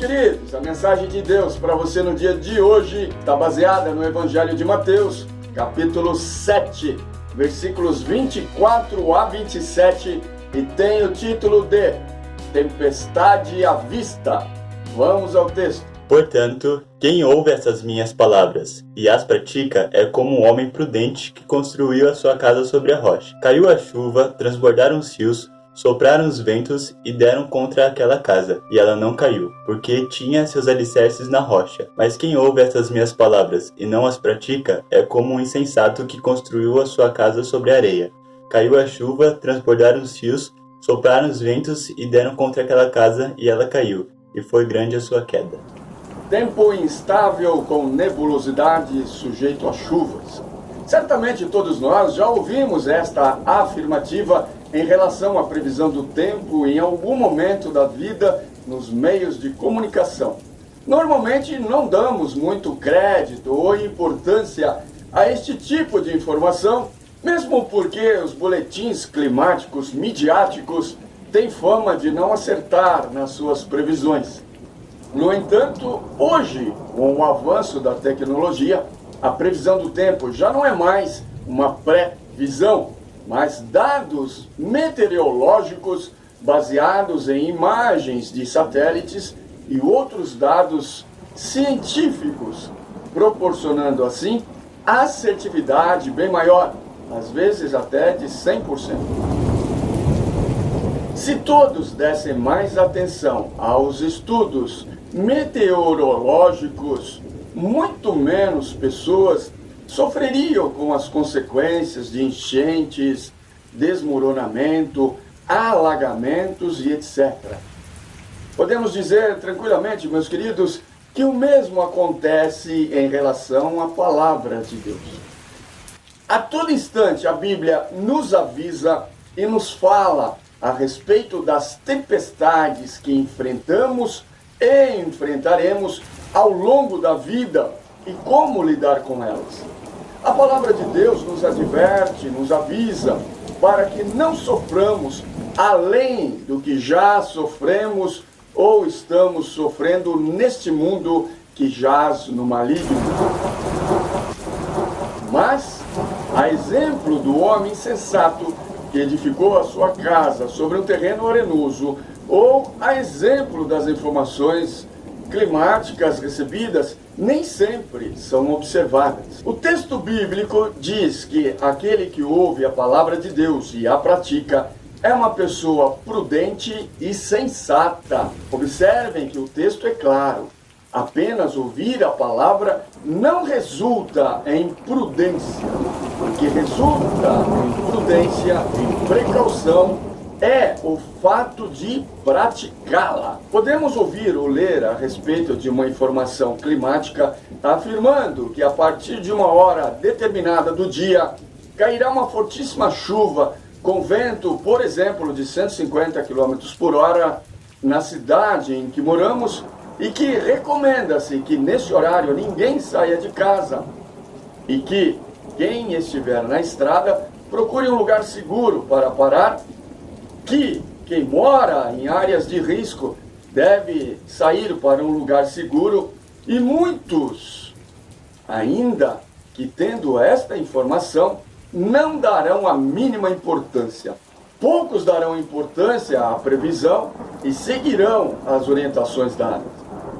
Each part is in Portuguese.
queridos, a mensagem de Deus para você no dia de hoje está baseada no Evangelho de Mateus, capítulo 7, versículos 24 a 27, e tem o título de Tempestade à Vista. Vamos ao texto. Portanto, quem ouve essas minhas palavras e as pratica é como um homem prudente que construiu a sua casa sobre a rocha. Caiu a chuva, transbordaram os rios, sopraram os ventos e deram contra aquela casa, e ela não caiu, porque tinha seus alicerces na rocha. Mas quem ouve essas minhas palavras e não as pratica é como um insensato que construiu a sua casa sobre a areia. Caiu a chuva, transbordaram os rios, sopraram os ventos e deram contra aquela casa, e ela caiu, e foi grande a sua queda. Tempo instável com nebulosidade sujeito a chuvas. Certamente todos nós já ouvimos esta afirmativa em relação à previsão do tempo em algum momento da vida nos meios de comunicação. Normalmente não damos muito crédito ou importância a este tipo de informação, mesmo porque os boletins climáticos midiáticos têm fama de não acertar nas suas previsões. No entanto, hoje, com o avanço da tecnologia, a previsão do tempo já não é mais uma pré-visão, mas dados meteorológicos baseados em imagens de satélites e outros dados científicos, proporcionando assim assertividade bem maior, às vezes até de 100%. Se todos dessem mais atenção aos estudos meteorológicos, muito menos pessoas sofreriam com as consequências de enchentes, desmoronamento, alagamentos e etc. Podemos dizer tranquilamente, meus queridos, que o mesmo acontece em relação à palavra de Deus. A todo instante a Bíblia nos avisa e nos fala a respeito das tempestades que enfrentamos e enfrentaremos ao longo da vida e como lidar com elas. A palavra de Deus nos adverte, nos avisa, para que não soframos além do que já sofremos ou estamos sofrendo neste mundo que jaz no maligno. Mas, a exemplo do homem sensato que edificou a sua casa sobre um terreno arenoso, ou a exemplo das informações climáticas recebidas, nem sempre são observadas. O texto bíblico diz que aquele que ouve a palavra de Deus e a pratica é uma pessoa prudente e sensata. Observem que o texto é claro. Apenas ouvir a palavra não resulta em prudência. O que resulta em prudência, em precaução, é o fato de praticá-la. Podemos ouvir ou ler a respeito de uma informação climática afirmando que a partir de uma hora determinada do dia cairá uma fortíssima chuva com vento, por exemplo, de 150 km por hora na cidade em que moramos, e que recomenda-se que nesse horário ninguém saia de casa e que quem estiver na estrada procure um lugar seguro para parar, que quem mora em áreas de risco deve sair para um lugar seguro, e muitos ainda que, tendo esta informação, não darão a mínima importância. Poucos darão importância à previsão e seguirão as orientações dadas.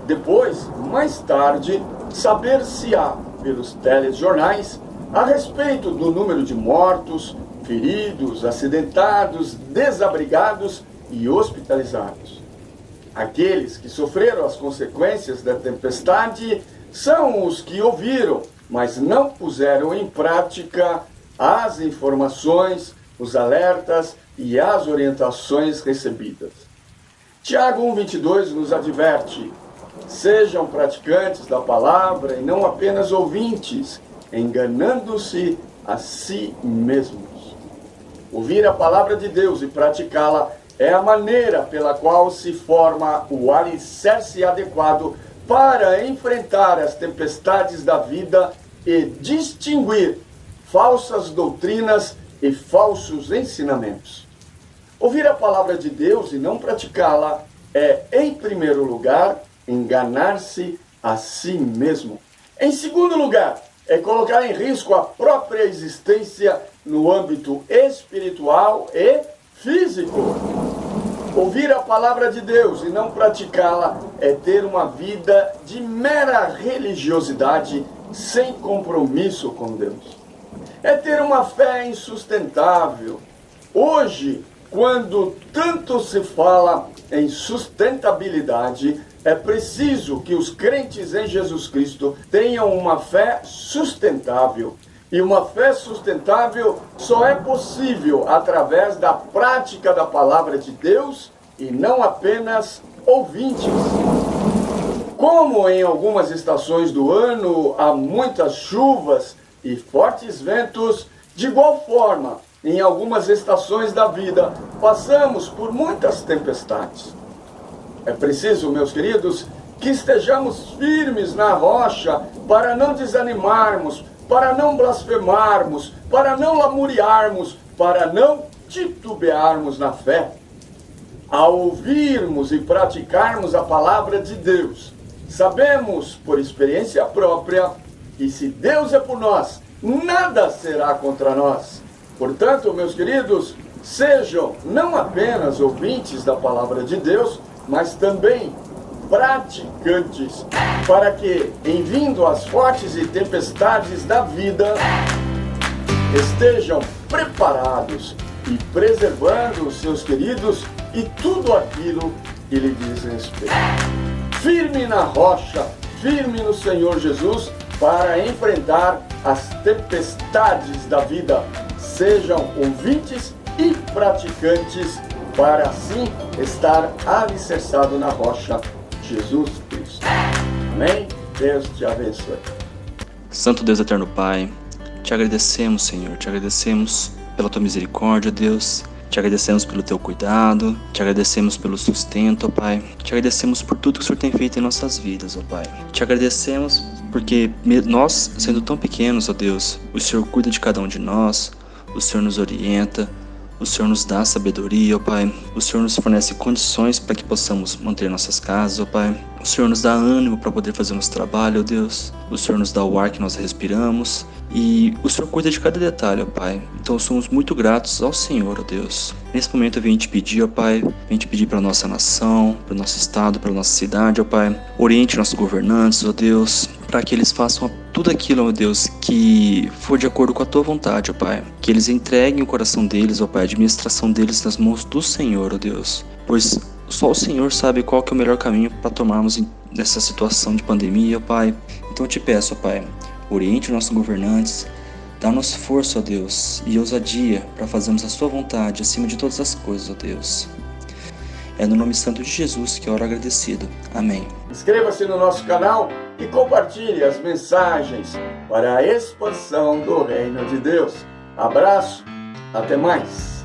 Depois, mais tarde, saber-se-á pelos telejornais a respeito do número de mortos, feridos, acidentados, desabrigados e hospitalizados. Aqueles que sofreram as consequências da tempestade são os que ouviram, mas não puseram em prática as informações, os alertas e as orientações recebidas. Tiago 1,22 nos adverte: sejam praticantes da palavra e não apenas ouvintes, enganando-se a si mesmos. Ouvir a palavra de Deus e praticá-la é a maneira pela qual se forma o alicerce adequado para enfrentar as tempestades da vida e distinguir falsas doutrinas e falsos ensinamentos. Ouvir a palavra de Deus e não praticá-la é, em primeiro lugar, enganar-se a si mesmo. Em segundo lugar, é colocar em risco a própria existência no âmbito espiritual e físico. Ouvir a palavra de Deus e não praticá-la é ter uma vida de mera religiosidade sem compromisso com Deus. É ter uma fé insustentável. Hoje, quando tanto se fala em sustentabilidade, é preciso que os crentes em Jesus Cristo tenham uma fé sustentável. E uma fé sustentável só é possível através da prática da palavra de Deus e não apenas ouvintes. Como em algumas estações do ano há muitas chuvas e fortes ventos, de igual forma, em algumas estações da vida, passamos por muitas tempestades. É preciso, meus queridos, que estejamos firmes na rocha para não desanimarmos, para não blasfemarmos, para não lamuriarmos, para não titubearmos na fé. Ao ouvirmos e praticarmos a palavra de Deus, sabemos por experiência própria que se Deus é por nós, nada será contra nós. Portanto, meus queridos, sejam não apenas ouvintes da palavra de Deus, mas também praticantes, para que, em vindo as fortes e tempestades da vida, estejam preparados e preservando os seus queridos e tudo aquilo que lhe diz respeito. Firme na rocha, firme no Senhor Jesus, para enfrentar as tempestades da vida. Sejam ouvintes e praticantes, para assim estar alicerçado na rocha, Jesus Cristo. Amém? Deus te abençoe. Santo Deus eterno Pai, te agradecemos, Senhor, te agradecemos pela tua misericórdia, Deus. Te agradecemos pelo teu cuidado, te agradecemos pelo sustento, ó Pai. Te agradecemos por tudo que o Senhor tem feito em nossas vidas, ó Pai. Te agradecemos porque nós, sendo tão pequenos, ó Deus, o Senhor cuida de cada um de nós, o Senhor nos orienta, o Senhor nos dá sabedoria, ó Pai. O Senhor nos fornece condições para que possamos manter nossas casas, ó Pai. O Senhor nos dá ânimo para poder fazer nosso trabalho, ó Deus. O Senhor nos dá o ar que nós respiramos. E o Senhor cuida de cada detalhe, ó Pai. Então somos muito gratos ao Senhor, ó Deus. Nesse momento eu venho te pedir, ó Pai, venho te pedir para nossa nação, para o nosso estado, para nossa cidade, ó Pai. Oriente nossos governantes, ó Deus, para que eles façam tudo aquilo, ó Deus, que for de acordo com a tua vontade, ó Pai. Que eles entreguem o coração deles, ó Pai, a administração deles nas mãos do Senhor, ó Deus. Pois só o Senhor sabe qual que é o melhor caminho para tomarmos nessa situação de pandemia, ó Pai. Então eu te peço, ó Pai, oriente nossos governantes, dá-nos força, ó Deus, e ousadia para fazermos a sua vontade acima de todas as coisas, ó Deus. É no nome santo de Jesus que eu oro agradecido. Amém. Inscreva-se no nosso canal e compartilhe as mensagens para a expansão do Reino de Deus. Abraço, até mais.